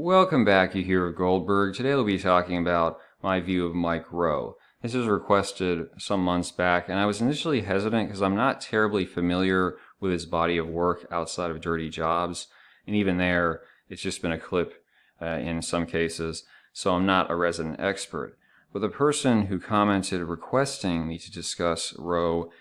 Welcome back, you hear of Goldberg. Today we'll be talking about my view of Mike Rowe. This was requested some months back, and I was initially hesitant because I'm not terribly familiar with his body of work outside of Dirty Jobs, and even there, it's just been a clip in some cases, so I'm not a resident expert. But the person who commented requesting me to discuss Rowe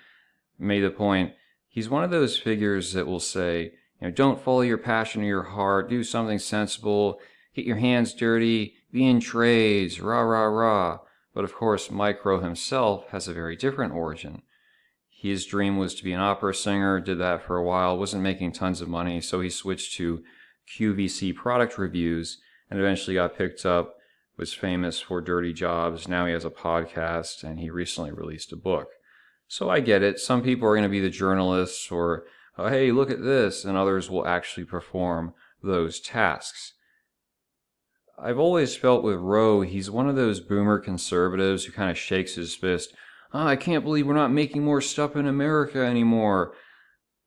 made the point, he's one of those figures that will say, don't follow your passion or your heart, do something sensible, get your hands dirty, be in trades, rah, rah, rah. But of course, Mike Rowe himself has a very different origin. His dream was to be an opera singer, did that for a while, wasn't making tons of money, so he switched to QVC product reviews and eventually got picked up, was famous for Dirty Jobs. Now he has a podcast and he recently released a book. So I get it. Some people are going to be the journalists or hey, look at this, and others will actually perform those tasks. I've always felt with Rowe, he's one of those boomer conservatives who kind of shakes his fist. I can't believe we're not making more stuff in America anymore.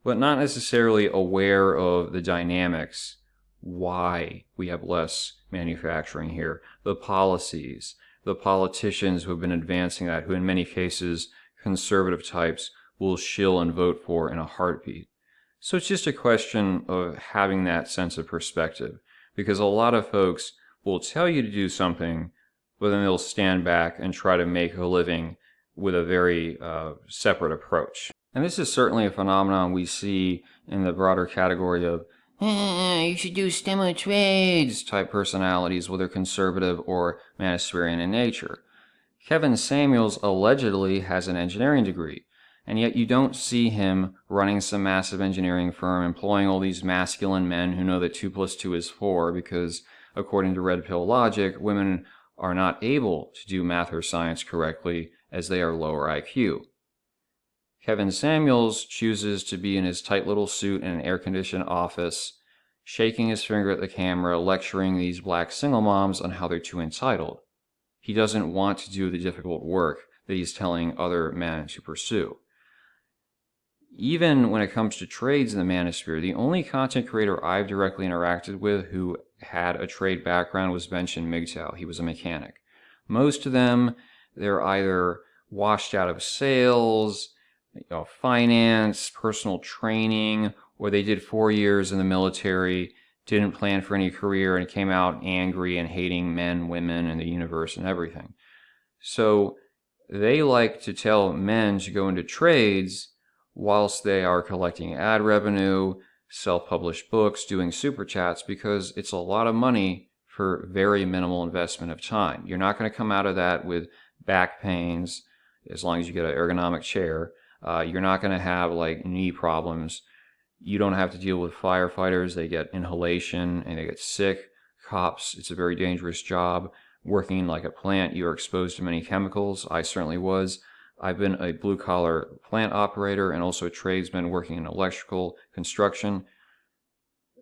But not necessarily aware of the dynamics, why we have less manufacturing here, the policies, the politicians who have been advancing that, who in many cases, conservative types, will shill and vote for in a heartbeat. So it's just a question of having that sense of perspective, because a lot of folks will tell you to do something, but then they'll stand back and try to make a living with a very separate approach. And this is certainly a phenomenon we see in the broader category of you should do STEM or trades type personalities, whether conservative or Manchesterian in nature. Kevin Samuels allegedly has an engineering degree, and yet you don't see him running some massive engineering firm, employing all these masculine men who know that 2 plus 2 is 4, because according to red pill logic, women are not able to do math or science correctly as they are lower IQ. Kevin Samuels chooses to be in his tight little suit in an air-conditioned office, shaking his finger at the camera, lecturing these black single moms on how they're too entitled. He doesn't want to do the difficult work that he's telling other men to pursue. Even when it comes to trades in the manosphere, the only content creator I've directly interacted with who had a trade background was Benjamin MGTOW. He was a mechanic. Most of them, they're either washed out of sales, finance, personal training, or they did 4 years in the military, didn't plan for any career, and came out angry and hating men, women, and the universe and everything. So they like to tell men to go into trades whilst they are collecting ad revenue, self-published books, doing super chats, because it's a lot of money for very minimal investment of time. You're not going to come out of that with back pains as long as you get an ergonomic chair. You're not going to have knee problems. You don't have to deal with firefighters. They get inhalation and they get sick. Cops, it's a very dangerous job. Working like a plant, you're exposed to many chemicals. I certainly was. I've been a blue-collar plant operator and also a tradesman working in electrical construction.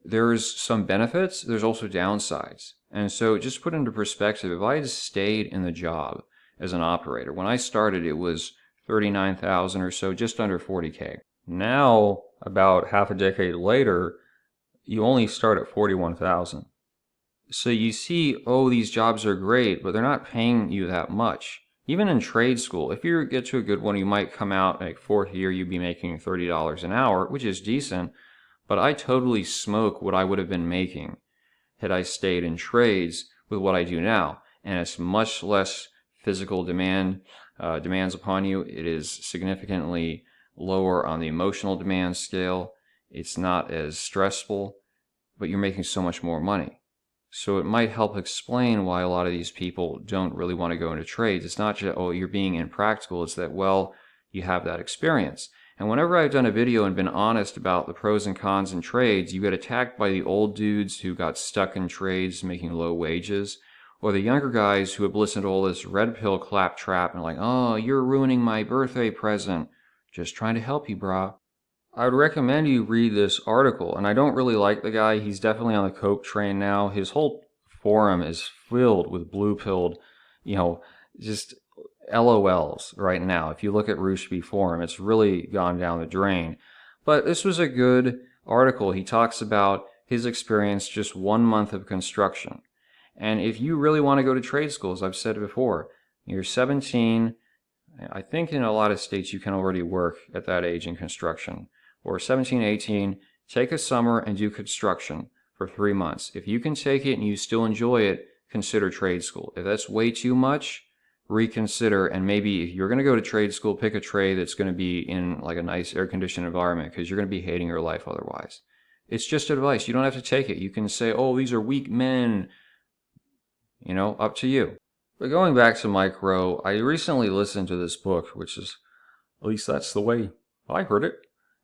There's some benefits. There's also downsides. And so just put into perspective, if I had stayed in the job as an operator, when I started it was $39,000 or so, just under $40K. Now, about half a decade later, you only start at $41,000. So you see, these jobs are great, but they're not paying you that much. Even in trade school, if you get to a good one, you might come out fourth year, you'd be making $30 an hour, which is decent, but I totally smoke what I would have been making had I stayed in trades with what I do now. And it's much less physical demands upon you. It is significantly lower on the emotional demand scale. It's not as stressful, but you're making so much more money. So it might help explain why a lot of these people don't really want to go into trades. It's not just, you're being impractical. It's that, you have that experience. And whenever I've done a video and been honest about the pros and cons in trades, you get attacked by the old dudes who got stuck in trades making low wages, or the younger guys who have listened to all this red pill claptrap and you're ruining my birthday present. Just trying to help you, brah. I would recommend you read this article, and I don't really like the guy. He's definitely on the coke train now. His whole forum is filled with blue-pilled, just LOLs right now. If you look at Rushby forum, it's really gone down the drain. But this was a good article. He talks about his experience just 1 month of construction. And if you really want to go to trade school, as I've said before, you're 17. I think in a lot of states you can already work at that age in construction. Or 17, 18, take a summer and do construction for 3 months. If you can take it and you still enjoy it, consider trade school. If that's way too much, reconsider, and maybe if you're going to go to trade school, pick a trade that's going to be in like a nice air-conditioned environment, because you're going to be hating your life otherwise. It's just advice. You don't have to take it. You can say, oh, these are weak men. Up to you. But going back to Mike Rowe, I recently listened to this book, which is, at least that's the way I heard it.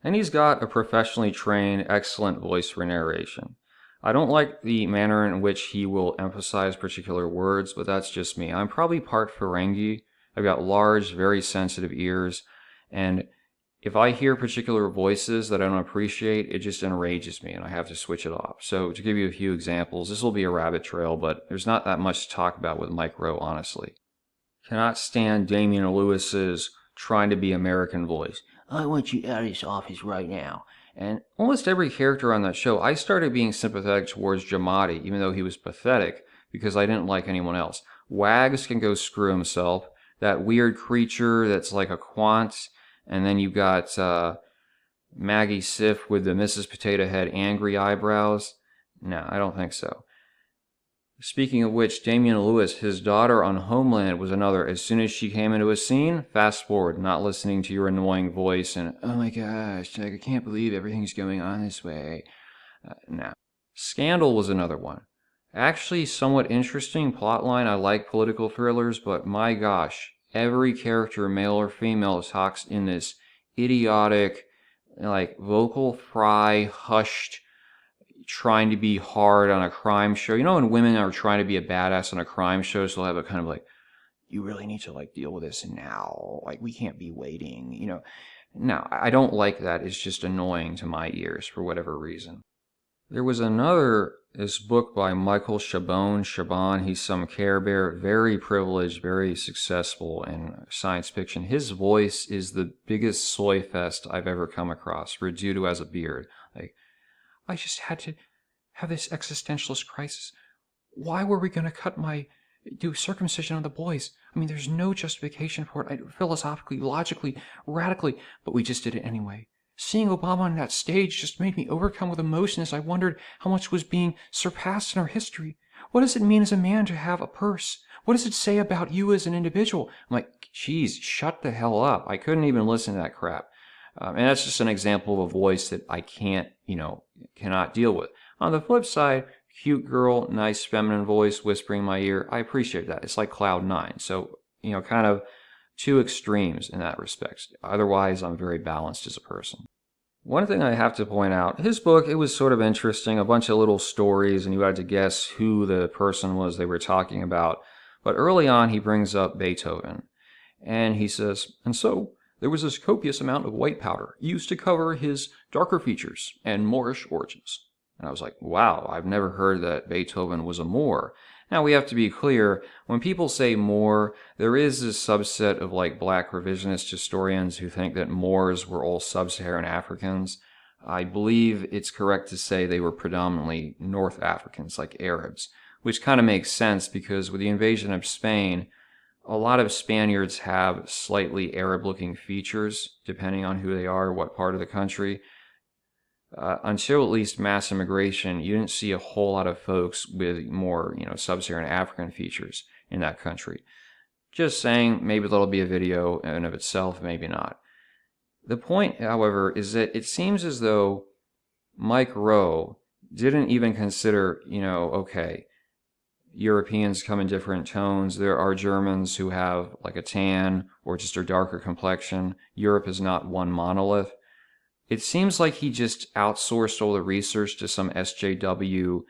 And he's got a professionally trained, excellent voice for narration. I don't like the manner in which he will emphasize particular words, but that's just me. I'm probably part Ferengi. I've got large, very sensitive ears, and if I hear particular voices that I don't appreciate, it just enrages me and I have to switch it off. So to give you a few examples, this will be a rabbit trail, but there's not that much to talk about with Mike Rowe, honestly. Cannot stand Damian Lewis's trying to be American voice. I want you out of this office right now. And almost every character on that show, I started being sympathetic towards Giamatti, even though he was pathetic, because I didn't like anyone else. Wags can go screw himself. That weird creature that's like a quant. And then you got Maggie Siff with the Mrs. Potato Head angry eyebrows. No, I don't think so. Speaking of which, Damian Lewis, his daughter on Homeland was another. As soon as she came into a scene, fast forward, not listening to your annoying voice and, oh my gosh, I can't believe everything's going on this way. No. Scandal was another one. Actually, somewhat interesting plotline. I like political thrillers, but my gosh, every character, male or female, talks in this idiotic, like, vocal fry, hushed, trying to be hard on a crime show. When women are trying to be a badass on a crime show, so they'll have a kind of like, you really need to, like, deal with this now. Like, we can't be waiting, No, I don't like that. It's just annoying to my ears for whatever reason. There was this book by Michael Chabon. He's some Care Bear, very privileged, very successful in science fiction. His voice is the biggest soy fest I've ever come across, due to has a beard. Like, I just had to have this existentialist crisis. Why were we going to do circumcision on the boys? I mean, there's no justification for it, philosophically, logically, radically, but we just did it anyway. Seeing Obama on that stage just made me overcome with emotion as I wondered how much was being surpassed in our history. What does it mean as a man to have a purse? What does it say about you as an individual? I'm like, geez, shut the hell up. I couldn't even listen to that crap. And that's just an example of a voice that I cannot deal with. On the flip side, cute girl, nice feminine voice whispering in my ear, I appreciate that. It's like Cloud 9. So, kind of two extremes in that respect. Otherwise, I'm very balanced as a person. One thing I have to point out, his book, it was sort of interesting, a bunch of little stories, and you had to guess who the person was they were talking about. But early on, he brings up Beethoven, and he says, and so there was this copious amount of white powder used to cover his darker features and Moorish origins. And I was like, wow, I've never heard that Beethoven was a Moor. Now, we have to be clear, when people say Moor, there is this subset of like black revisionist historians who think that Moors were all sub-Saharan Africans. I believe it's correct to say they were predominantly North Africans, like Arabs, which kind of makes sense because with the invasion of Spain, a lot of Spaniards have slightly Arab-looking features, depending on who they are, what part of the country. Until at least mass immigration, you didn't see a whole lot of folks with more, sub-Saharan African features in that country. Just saying, maybe that'll be a video in and of itself, maybe not. The point, however, is that it seems as though Mike Rowe didn't even consider, okay, Europeans come in different tones. There are Germans who have like a tan or just a darker complexion. Europe is not one monolith. It seems like he just outsourced all the research to some SJW,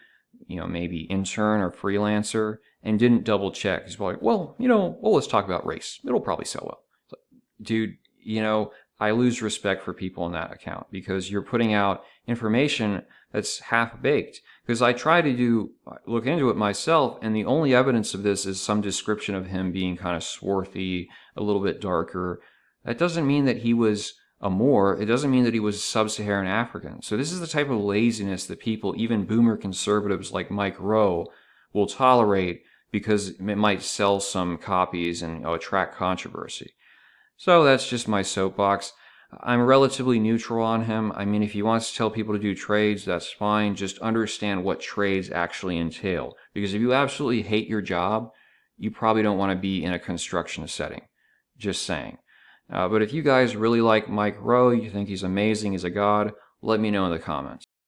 maybe intern or freelancer, and didn't double check. He's like, well, let's talk about race. It'll probably sell well. Like, dude, I lose respect for people on that account because you're putting out information that's half-baked. Because I try to look into it myself, and the only evidence of this is some description of him being kind of swarthy, a little bit darker. That doesn't mean that he was a Moor, it doesn't mean that he was sub-Saharan African. So this is the type of laziness that people, even boomer conservatives like Mike Rowe, will tolerate because it might sell some copies and attract controversy. So that's just my soapbox. I'm relatively neutral on him. I mean, if he wants to tell people to do trades, that's fine. Just understand what trades actually entail. Because if you absolutely hate your job, you probably don't want to be in a construction setting. Just saying. But if you guys really like Mike Rowe, you think he's amazing, he's a god, let me know in the comments.